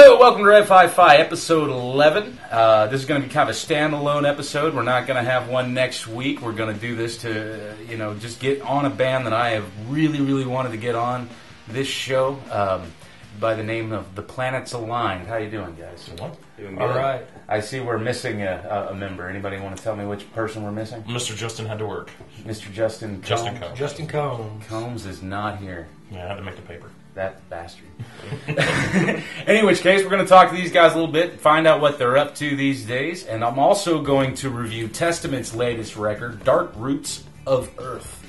Hello, welcome to REV Hi-Fi, episode 11. This is going to be kind of a standalone episode. We're not going to have one next week. We're going to do this to, just get on a band that I have really wanted to get on this show by the name of The Planets Aligned. How you doing, guys? Doing good. All right. I see we're missing a member. Anybody want to tell me which person we're missing? Mr. Justin had to work. Mr. Justin Combs. Justin Combs. Justin Combs. Combs is not here. Yeah, I had to make the paper. That bastard. In which case, we're going to talk to these guys a little bit, find out what they're up to these days, and I'm also going to review Testament's latest record, Dark Roots of Earth,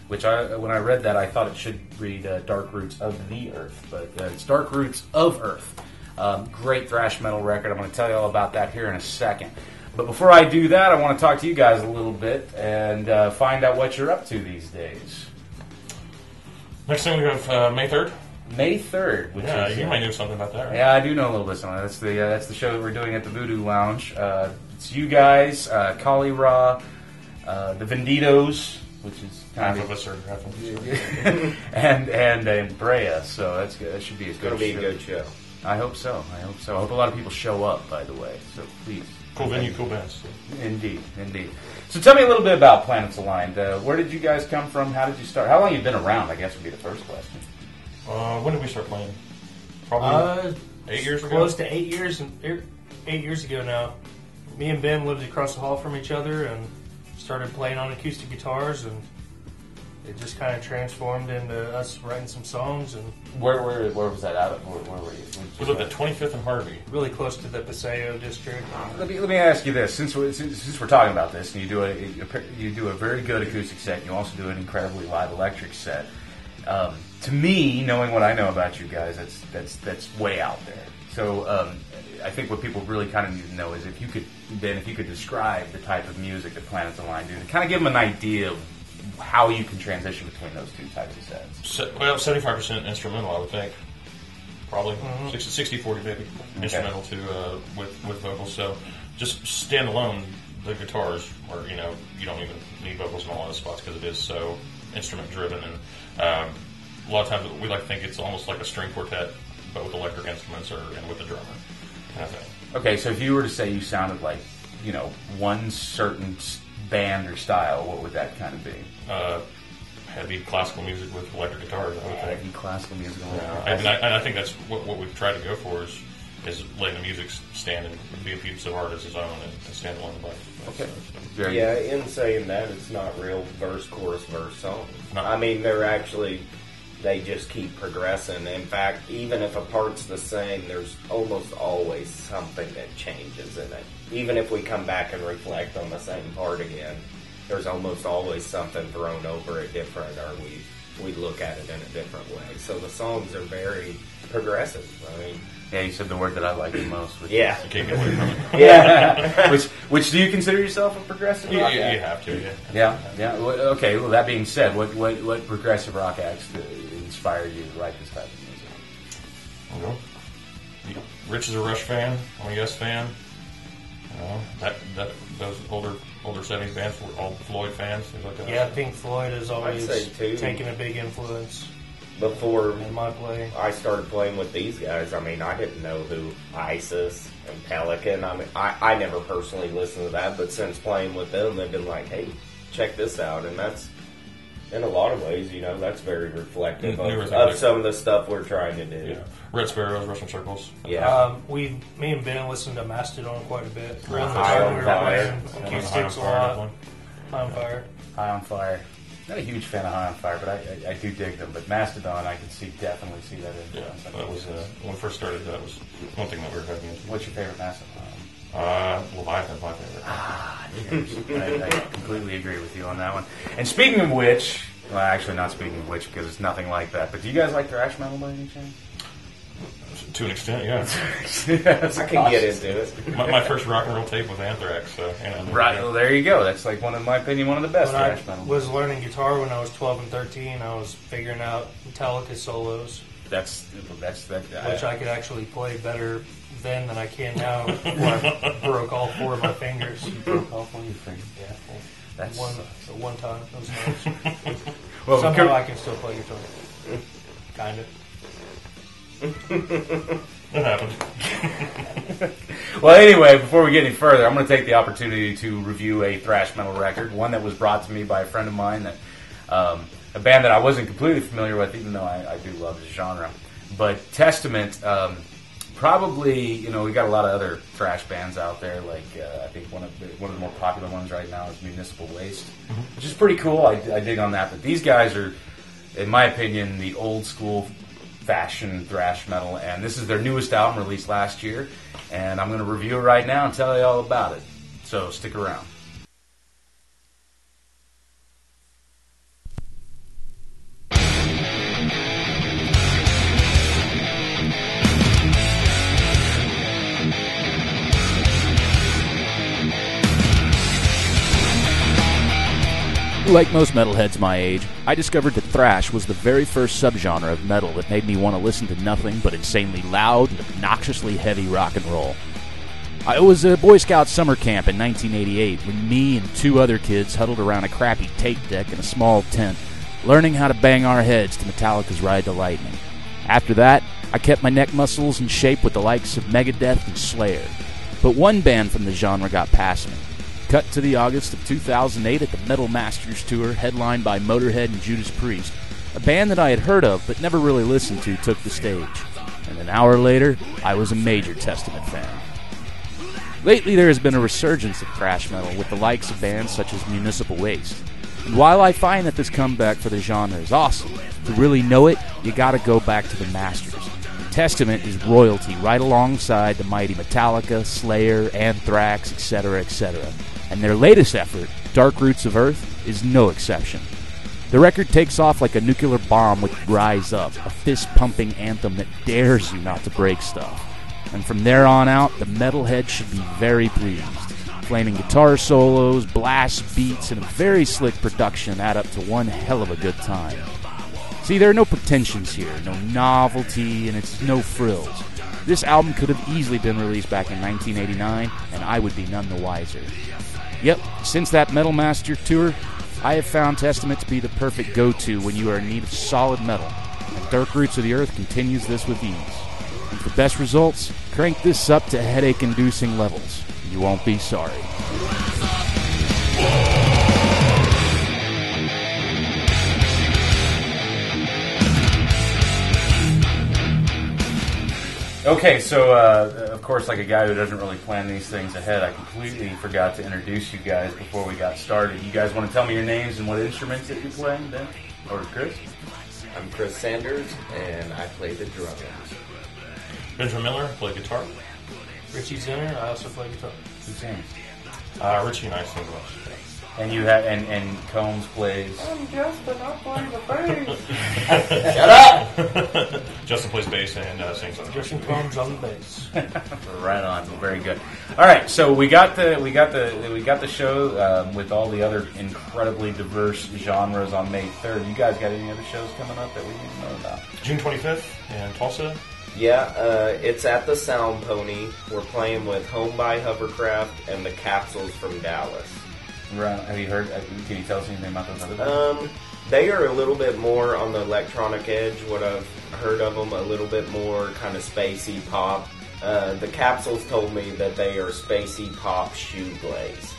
which when I read that, I thought it should read Dark Roots of the Earth, but it's Dark Roots of Earth. Great thrash metal record. I'm going to tell you all about that here in a second. But before I do that, I want to talk to you guys a little bit and find out what you're up to these days. Next thing we have May 3rd. May 3rd. Which is, you might know something about that, right? Yeah, I do know a little bit something. That's the show that we're doing at the Voodoo Lounge. It's you guys, Kali Ra, the Venditos, which is kind half of us are. and Brea. So that's good. That should be a good. It'll be a good show. I hope so. I hope a lot of people show up. By the way, so please. Cool venue, cool bands. Indeed. So tell me a little bit about Planets Aligned. Where did you guys come from? How did you start? How long have you been around? I guess would be the first question. When did we start playing? Probably 8 years ago. Close to 8 years. 8 years ago now. Me and Ben lived across the hall from each other and started playing on acoustic guitars, and it just kind of transformed into us writing some songs. And where was that out of? Where were you? We lived at 25th and Harvey. Really close to the Paseo district. Let me ask you this: since we're talking about this, and you do a very good acoustic set, and you also do an incredibly live electric set. To me, knowing what I know about you guys, that's way out there. So I think what people really kind of need to know is if you could describe the type of music that Planets Aligned do, and kind of give them an idea of how you can transition between those two types of sets. Well, 75% instrumental, I would think. Probably 60-40 maybe. Okay. Instrumental to with vocals. So just standalone, the guitars are you don't even need vocals in a lot of spots because it is so instrument driven, and a lot of times we like to think it's almost like a string quartet, but with electric instruments and with a drummer kind of thing. Okay, so if you were to say you sounded like one certain band or style, what would that kind of be? Heavy classical music with electric guitars. I would think. Heavy classical music. And I think that's what we've tried to go for is letting the music stand and be a piece of art as its own and stand alone the bike. Okay. Yeah, in saying that, it's not real verse, chorus, verse songs. No. I mean, they just keep progressing. In fact, even if a part's the same, there's almost always something that changes in it. Even if we come back and reflect on the same part again, there's almost always something thrown over it different, or we look at it in a different way. So the songs are very progressive. I mean, yeah, you said the word that I like the most. Yeah. You can't get away from it. Yeah. Which do you consider yourself a progressive rock act? You have to, yeah. Yeah. Okay, well, that being said, what progressive rock acts inspired you to write this type of music? Rich is a Rush fan. I'm a Yes fan. Those older 70s bands were all Floyd fans, things like that. Yeah, Pink Floyd has always I'd say, too, taken a big influence before in my play. I started playing with these guys, I mean, I didn't know who ISIS and Pelican, I mean, I never personally listened to that, but since playing with them, they've been like, hey, check this out, and that's, in a lot of ways, that's very reflective of some of the stuff we're trying to do. Yeah. Red Sparrows, Russian Circles. Yeah. Me and Ben listened to Mastodon quite a bit. High on Fire. Acoustics a lot. High on Fire. High on Fire. Not a huge fan of High on Fire, but I do dig them. But Mastodon, I can definitely see that influence. Yeah, that was when we first started. That was one thing that we were heavy into. What's your favorite Mastodon? Leviathan's my favorite. I completely agree with you on that one. And speaking of which, well, actually not speaking of which, because it's nothing like that. But do you guys like thrash metal by any chance? To an extent, yeah. I can get into it. My first rock and roll tape was Anthrax. So, right, well, there you go. That's like in my opinion, one of the best thrash metal. When I was learning guitar when I was 12 and 13, I was figuring out Metallica solos. That's which I could actually play better then than I can now. I broke all four of my fingers. You broke all four of your fingers? Yeah. That's one time. Those times. Well, somehow I can still play guitar. Kind of. It happened. Well, anyway, before we get any further, I'm going to take the opportunity to review a thrash metal record, one that was brought to me by a friend of mine, that a band that I wasn't completely familiar with, even though I do love the genre. But Testament, probably, we got a lot of other thrash bands out there. Like I think one of the more popular ones right now is Municipal Waste, which is pretty cool. I dig on that. But these guys are, in my opinion, the old school fashion thrash metal, and this is their newest album released last year. And I'm going to review it right now and tell you all about it. So stick around. Like most metalheads my age, I discovered that thrash was the very first subgenre of metal that made me want to listen to nothing but insanely loud and obnoxiously heavy rock and roll. I was a Boy Scout summer camp in 1988 when me and two other kids huddled around a crappy tape deck in a small tent, learning how to bang our heads to Metallica's Ride the Lightning. After that, I kept my neck muscles in shape with the likes of Megadeth and Slayer. But one band from the genre got past me. Cut to the August of 2008 at the Metal Masters Tour, headlined by Motorhead and Judas Priest. A band that I had heard of but never really listened to took the stage. And an hour later, I was a major Testament fan. Lately, there has been a resurgence of thrash metal with the likes of bands such as Municipal Waste. And while I find that this comeback for the genre is awesome, to really know it, you gotta go back to the Masters. Testament is royalty right alongside the mighty Metallica, Slayer, Anthrax, etc., etc. And their latest effort, Dark Roots of Earth, is no exception. The record takes off like a nuclear bomb with Rise Up, a fist-pumping anthem that dares you not to break stuff. And from there on out, the metalhead should be very pleased. Flaming guitar solos, blast beats, and a very slick production add up to one hell of a good time. See, there are no pretensions here, no novelty, and it's no frills. This album could have easily been released back in 1989, and I would be none the wiser. Yep, since that Metal Master Tour, I have found Testament to be the perfect go-to when you are in need of solid metal, and Dark Roots of the Earth continues this with ease. And for best results, crank this up to headache-inducing levels. You won't be sorry. Okay, so of course, like a guy who doesn't really plan these things ahead, I completely forgot to introduce you guys before we got started. You guys want to tell me your names and what instruments that you're playing, Ben? Or Chris? I'm Chris Sanders, and I play the drums. Benjamin Miller, play guitar. Richie Zinner, I also play guitar. Who sings? Richie and I sing most. And you have and Combs plays. I'm Justin, I play the bass. Shut up! Justin plays bass and sings on the Justin Combs on the bass. Right on, very good. All right, so we got the show with all the other incredibly diverse genres on May 3rd. You guys got any other shows coming up that we need to know about? June 25th in Tulsa. Yeah, it's at the Sound Pony. We're playing with Home by Hovercraft and the Capsules from Dallas. Right. Have you heard? Can you tell us anything about those other bands? They are a little bit more on the electronic edge. What I've heard of them, a little bit more kind of spacey pop. The Capsules told me that they are spacey pop shoegaze.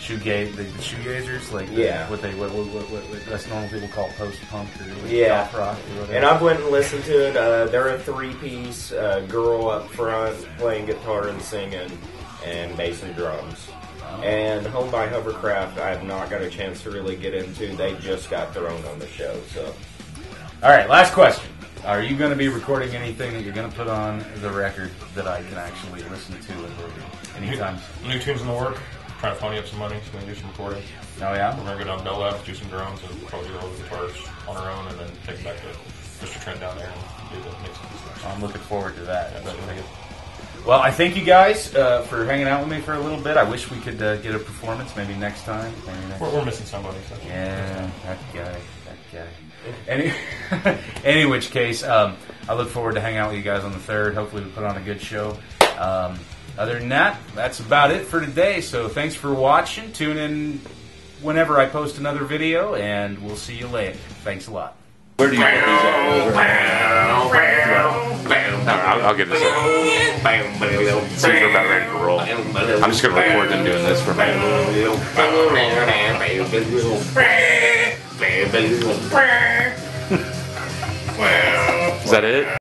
The shoegazers, like yeah, what us normal people call post punk or yeah, goth rock or whatever. And I've went and listened to it. They're a three-piece, girl up front playing guitar and singing, and bass and drums. And Home by Hovercraft, I have not got a chance to really get into. They just got thrown on the show. So, all right, last question. Are you going to be recording anything that you're going to put on the record that I can actually listen to anytime? New tunes in the work. Trying to pony up some money so we can do some recording. Oh, yeah? We're going to go down to Bell Labs, do some drums, and probably do all the guitars on our own, and then take it back to Mr. Trent down there and do the mixing and stuff. I'm looking forward to that. Well, I thank you guys for hanging out with me for a little bit. I wish we could get a performance maybe next time. We're missing somebody. So. Yeah, that guy. Any which case, I look forward to hanging out with you guys on the 3rd. Hopefully we put on a good show. Other than that, that's about it for today. So thanks for watching. Tune in whenever I post another video, and we'll see you later. Thanks a lot. Where do you put these at? I'll get this in. See if we're about ready to roll. I'm just going to record them doing this for a minute. Is that it?